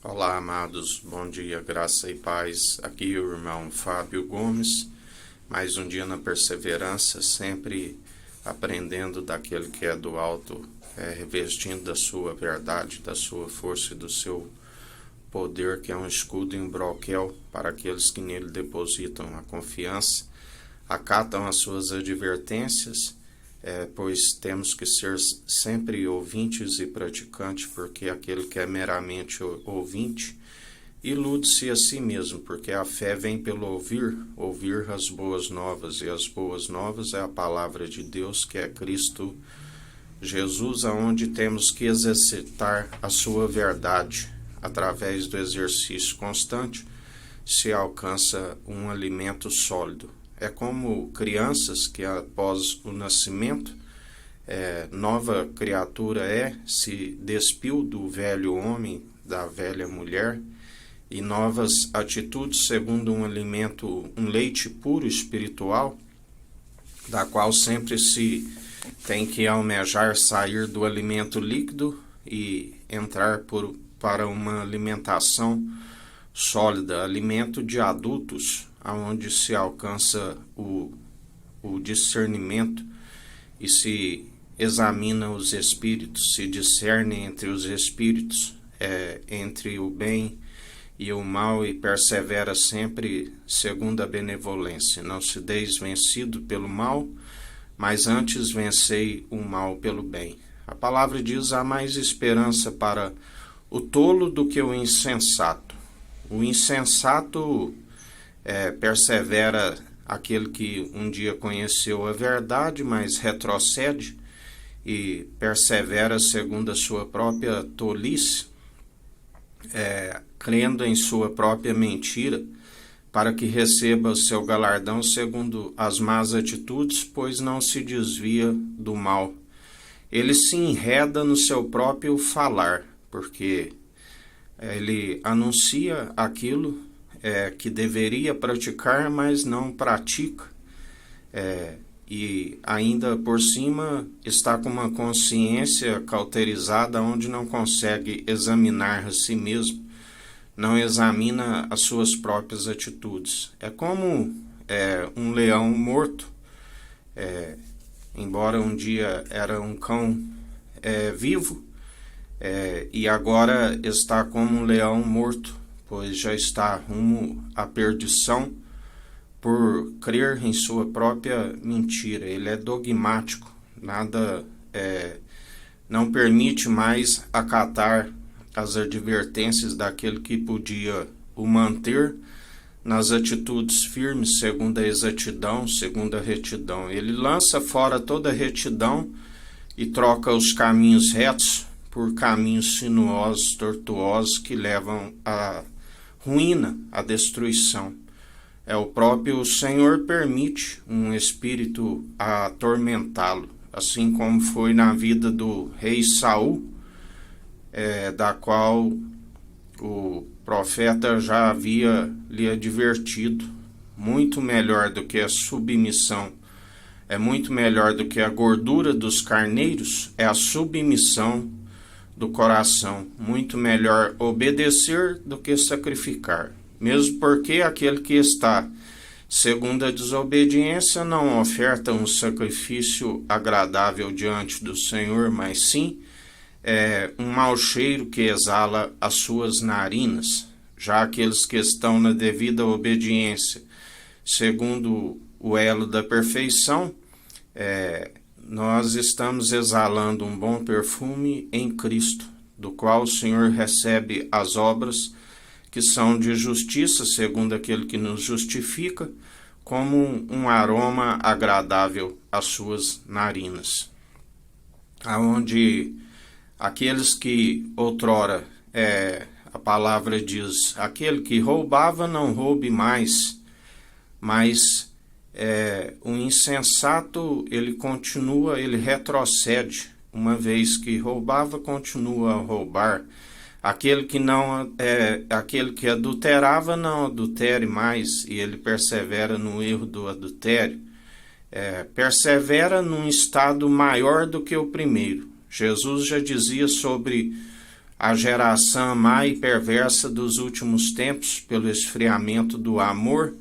Olá, amados, bom dia, graça e paz. Aqui o irmão Fábio Gomes, mais um dia na perseverança, sempre aprendendo daquele que é do alto, revestindo da sua verdade, da sua força e do seu poder, que é um escudo e um broquel para aqueles que nele depositam a confiança, acatam as suas advertências, pois temos que ser sempre ouvintes e praticantes, porque aquele que é meramente ouvinte ilude-se a si mesmo, porque a fé vem pelo ouvir as boas novas, e as boas novas é a palavra de Deus, que é Cristo Jesus, aonde temos que exercitar a sua verdade. Através do exercício constante se alcança um alimento sólido. É como crianças que após o nascimento, nova criatura se despiu do velho homem, da velha mulher, e novas atitudes segundo um alimento, um leite puro espiritual, da qual sempre se tem que almejar sair do alimento líquido e entrar para uma alimentação sólida, alimento de adultos, onde se alcança o discernimento e se examina os espíritos, se discerne entre os espíritos, entre o bem e o mal, e persevera sempre segundo a benevolência. Não se deis vencido pelo mal, mas antes vencei o mal pelo bem. A palavra diz: há mais esperança para o tolo do que o insensato. O insensato persevera aquele que um dia conheceu a verdade, mas retrocede e persevera segundo a sua própria tolice, crendo em sua própria mentira, para que receba o seu galardão segundo as más atitudes, pois não se desvia do mal. Ele se enreda no seu próprio falar, porque ele anuncia aquilo que deveria praticar, mas não pratica, e ainda por cima está com uma consciência cauterizada, onde não consegue examinar a si mesmo, não examina as suas próprias atitudes. É como um leão morto, embora um dia era um cão vivo, e agora está como um leão morto, pois já está rumo à perdição por crer em sua própria mentira. Ele é dogmático, não permite mais acatar as advertências daquele que podia o manter nas atitudes firmes, segundo a exatidão, segundo a retidão. Ele lança fora toda a retidão e troca os caminhos retos por caminhos sinuosos, tortuosos, que levam à ruína, à destruição. O próprio Senhor permite um espírito atormentá-lo, assim como foi na vida do rei Saul, da qual o profeta já havia lhe advertido. Muito melhor do que a submissão, muito melhor do que a gordura dos carneiros, é a submissão do coração. Muito melhor obedecer do que sacrificar, mesmo porque aquele que está segundo a desobediência não oferta um sacrifício agradável diante do Senhor, mas sim um mau cheiro que exala as suas narinas. Já aqueles que estão na devida obediência, segundo o elo da perfeição, nós estamos exalando um bom perfume em Cristo, do qual o Senhor recebe as obras que são de justiça, segundo aquele que nos justifica, como um aroma agradável às suas narinas. Aonde aqueles que outrora, a palavra diz, aquele que roubava não roube mais, mas o insensato, ele continua, ele retrocede. Uma vez que roubava, continua a roubar. Aquele que adulterava, não adultere mais, e ele persevera no erro do adultério. Persevera num estado maior do que o primeiro. Jesus já dizia sobre a geração má e perversa dos últimos tempos, pelo esfriamento do amor,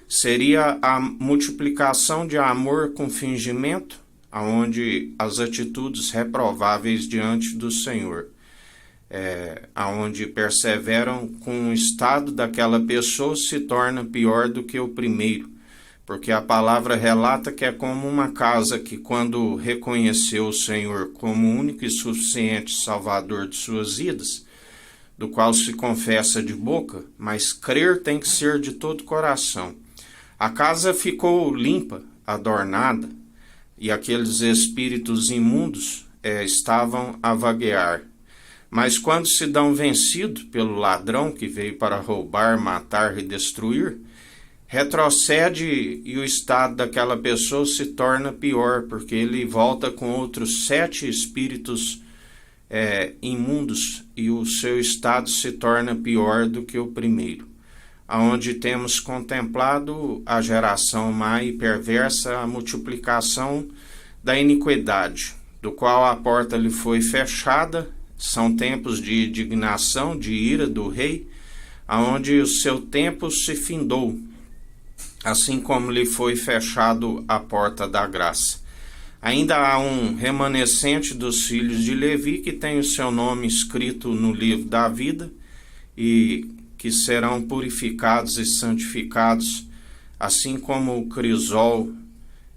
seria a multiplicação de amor com fingimento, aonde as atitudes reprováveis diante do Senhor, aonde perseveram com o estado daquela pessoa se torna pior do que o primeiro, porque a palavra relata que é como uma casa que, quando reconheceu o Senhor como único e suficiente Salvador de suas vidas, do qual se confessa de boca, mas crer tem que ser de todo o coração. A casa ficou limpa, adornada, e aqueles espíritos imundos estavam a vaguear. Mas quando se dão vencido pelo ladrão que veio para roubar, matar e destruir, retrocede e o estado daquela pessoa se torna pior, porque ele volta com outros 7 espíritos imundos e o seu estado se torna pior do que o primeiro. Aonde temos contemplado a geração má e perversa, a multiplicação da iniquidade, do qual a porta lhe foi fechada. São tempos de indignação, de ira do rei, aonde o seu tempo se findou, assim como lhe foi fechado a porta da graça. Ainda há um remanescente dos filhos de Levi que tem o seu nome escrito no livro da vida e que serão purificados e santificados, assim como o crisol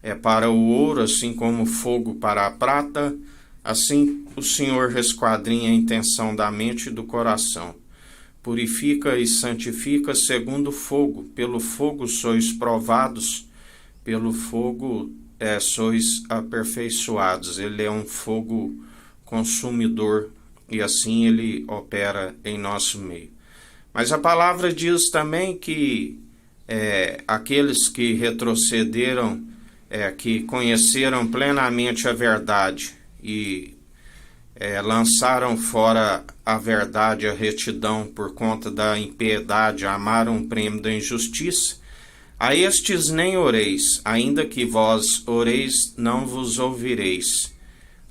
é para o ouro, assim como o fogo para a prata, assim o Senhor resquadrinha a intenção da mente e do coração. Purifica e santifica segundo o fogo. Pelo fogo sois provados, pelo fogo sois aperfeiçoados. Ele é um fogo consumidor e assim ele opera em nosso meio. Mas a palavra diz também que aqueles que retrocederam, que conheceram plenamente a verdade e lançaram fora a verdade, a retidão por conta da impiedade, amaram o prêmio da injustiça, a estes nem oreis, ainda que vós oreis, não vos ouvireis.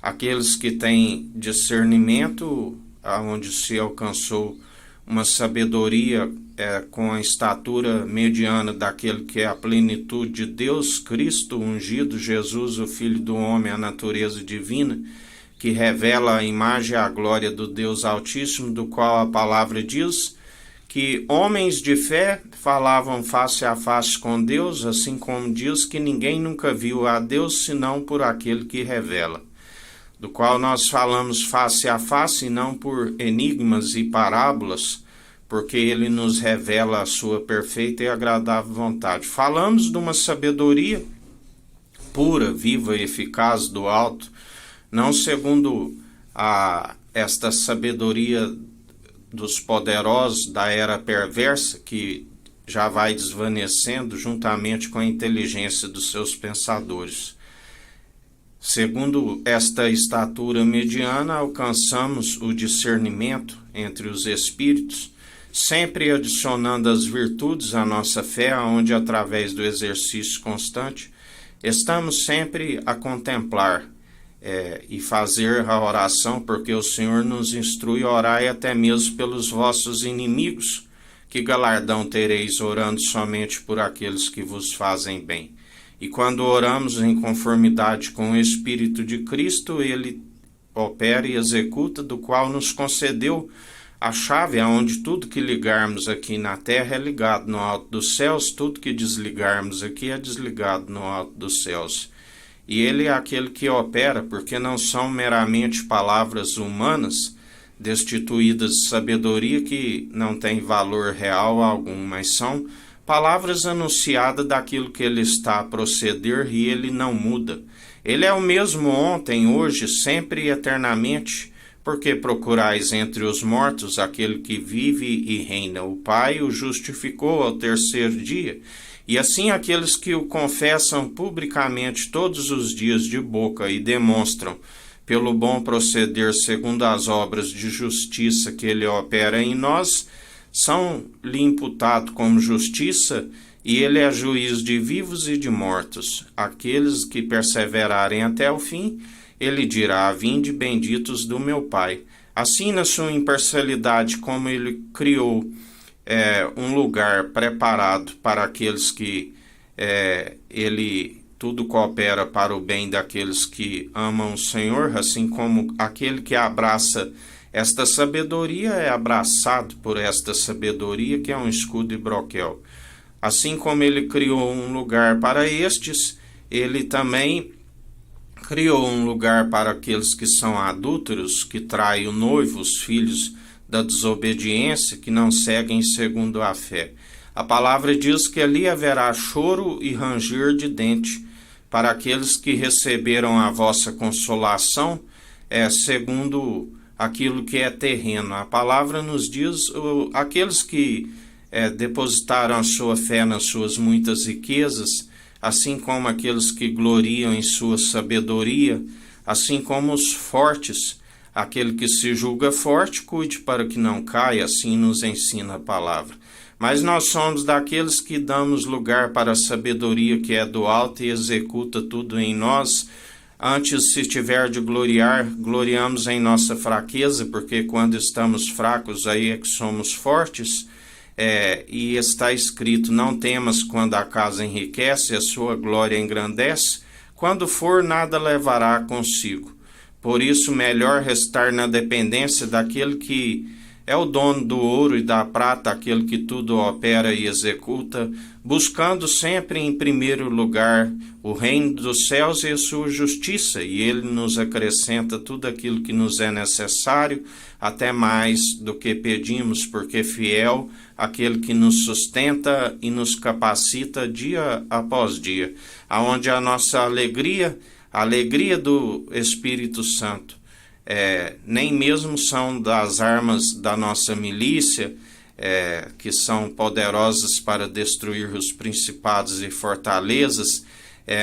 Aqueles que têm discernimento, aonde se alcançou uma sabedoria com a estatura mediana daquele que é a plenitude de Deus, Cristo ungido, Jesus, o Filho do Homem, a natureza divina, que revela a imagem e a glória do Deus Altíssimo, do qual a palavra diz que homens de fé falavam face a face com Deus, assim como diz que ninguém nunca viu a Deus senão por aquele que revela, do qual nós falamos face a face e não por enigmas e parábolas, porque ele nos revela a sua perfeita e agradável vontade. Falamos de uma sabedoria pura, viva e eficaz do alto, não segundo esta sabedoria dos poderosos da era perversa, que já vai desvanecendo juntamente com a inteligência dos seus pensadores. Segundo esta estatura mediana, alcançamos o discernimento entre os espíritos, sempre adicionando as virtudes à nossa fé, onde através do exercício constante, estamos sempre a contemplar e fazer a oração, porque o Senhor nos instrui a orar até mesmo pelos vossos inimigos, que galardão tereis orando somente por aqueles que vos fazem bem. E quando oramos em conformidade com o Espírito de Cristo, ele opera e executa, do qual nos concedeu a chave aonde tudo que ligarmos aqui na terra é ligado no alto dos céus, tudo que desligarmos aqui é desligado no alto dos céus. E ele é aquele que opera, porque não são meramente palavras humanas, destituídas de sabedoria, que não tem valor real algum, mas são palavras anunciadas daquilo que ele está a proceder e ele não muda. Ele é o mesmo ontem, hoje, sempre e eternamente, porque procurais entre os mortos aquele que vive e reina. O Pai o justificou ao terceiro dia, e assim aqueles que o confessam publicamente todos os dias de boca e demonstram, pelo bom proceder segundo as obras de justiça que ele opera em nós, são-lhe imputados como justiça, e ele é juiz de vivos e de mortos. Aqueles que perseverarem até o fim, ele dirá: vinde benditos do meu Pai. Assim, na sua imparcialidade, como ele criou um lugar preparado para aqueles que ele tudo coopera para o bem daqueles que amam o Senhor, assim como aquele que abraça esta sabedoria é abraçado por esta sabedoria, que é um escudo e broquel. Assim como ele criou um lugar para estes, ele também criou um lugar para aqueles que são adúlteros, que traem o noivo, os filhos da desobediência, que não seguem segundo a fé. A palavra diz que ali haverá choro e ranger de dente para aqueles que receberam a vossa consolação, segundo aquilo que é terreno. A palavra nos diz, aqueles que depositaram a sua fé nas suas muitas riquezas, assim como aqueles que gloriam em sua sabedoria, assim como os fortes, aquele que se julga forte, cuide para que não caia, assim nos ensina a palavra. Mas nós somos daqueles que damos lugar para a sabedoria que é do alto e executa tudo em nós. Antes, se tiver de gloriar, gloriamos em nossa fraqueza, porque quando estamos fracos, aí é que somos fortes. E está escrito, não temas quando a casa enriquece, a sua glória engrandece, quando for nada levará consigo. Por isso, melhor restar na dependência daquele que é o dono do ouro e da prata, aquele que tudo opera e executa, buscando sempre em primeiro lugar o reino dos céus e a sua justiça, e ele nos acrescenta tudo aquilo que nos é necessário, até mais do que pedimos, porque fiel aquele que nos sustenta e nos capacita dia após dia, aonde a nossa alegria, a alegria do Espírito Santo, nem mesmo são das armas da nossa milícia, que são poderosas para destruir os principados e fortalezas,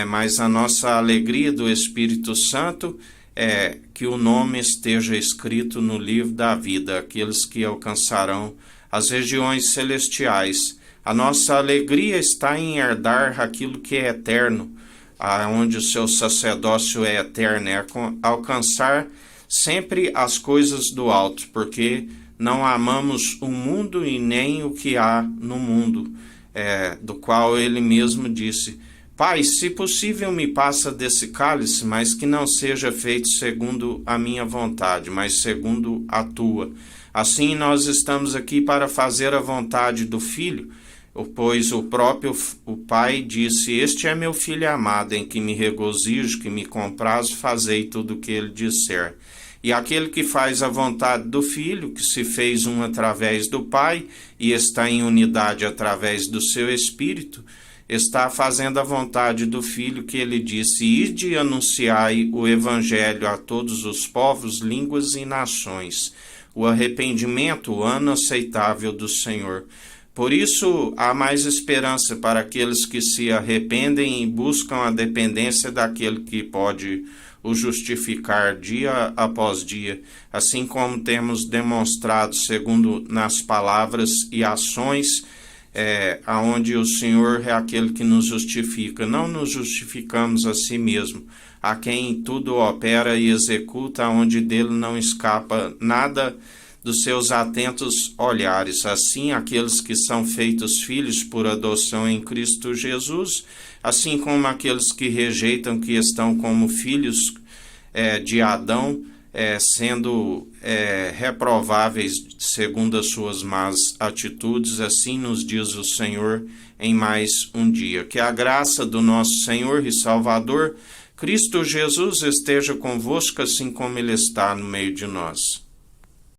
mas a nossa alegria do Espírito Santo é que o nome esteja escrito no livro da vida, aqueles que alcançarão as regiões celestiais. A nossa alegria está em herdar aquilo que é eterno, onde o seu sacerdócio é eterno, alcançar sempre as coisas do alto, porque não amamos o mundo e nem o que há no mundo, do qual ele mesmo disse, Pai, se possível me passa desse cálice, mas que não seja feito segundo a minha vontade, mas segundo a tua. Assim nós estamos aqui para fazer a vontade do Filho, pois o Pai disse, este é meu Filho amado, em que me regozijo, que me comprazo, fazei tudo o que ele disser. E aquele que faz a vontade do Filho, que se fez um através do Pai, e está em unidade através do seu Espírito, está fazendo a vontade do Filho, que ele disse, ide e anunciai o Evangelho a todos os povos, línguas e nações, o arrependimento, o ano aceitável do Senhor. Por isso, há mais esperança para aqueles que se arrependem e buscam a dependência daquele que pode o justificar dia após dia, assim como temos demonstrado segundo nas palavras e ações, aonde o Senhor é aquele que nos justifica. Não nos justificamos a si mesmo, a quem tudo opera e executa, onde dele não escapa nada dos seus atentos olhares. Assim, aqueles que são feitos filhos por adoção em Cristo Jesus, assim como aqueles que rejeitam, que estão como filhos de Adão, sendo reprováveis segundo as suas más atitudes, assim nos diz o Senhor em mais um dia. Que a graça do nosso Senhor e Salvador, Cristo Jesus, esteja convosco, assim como Ele está no meio de nós.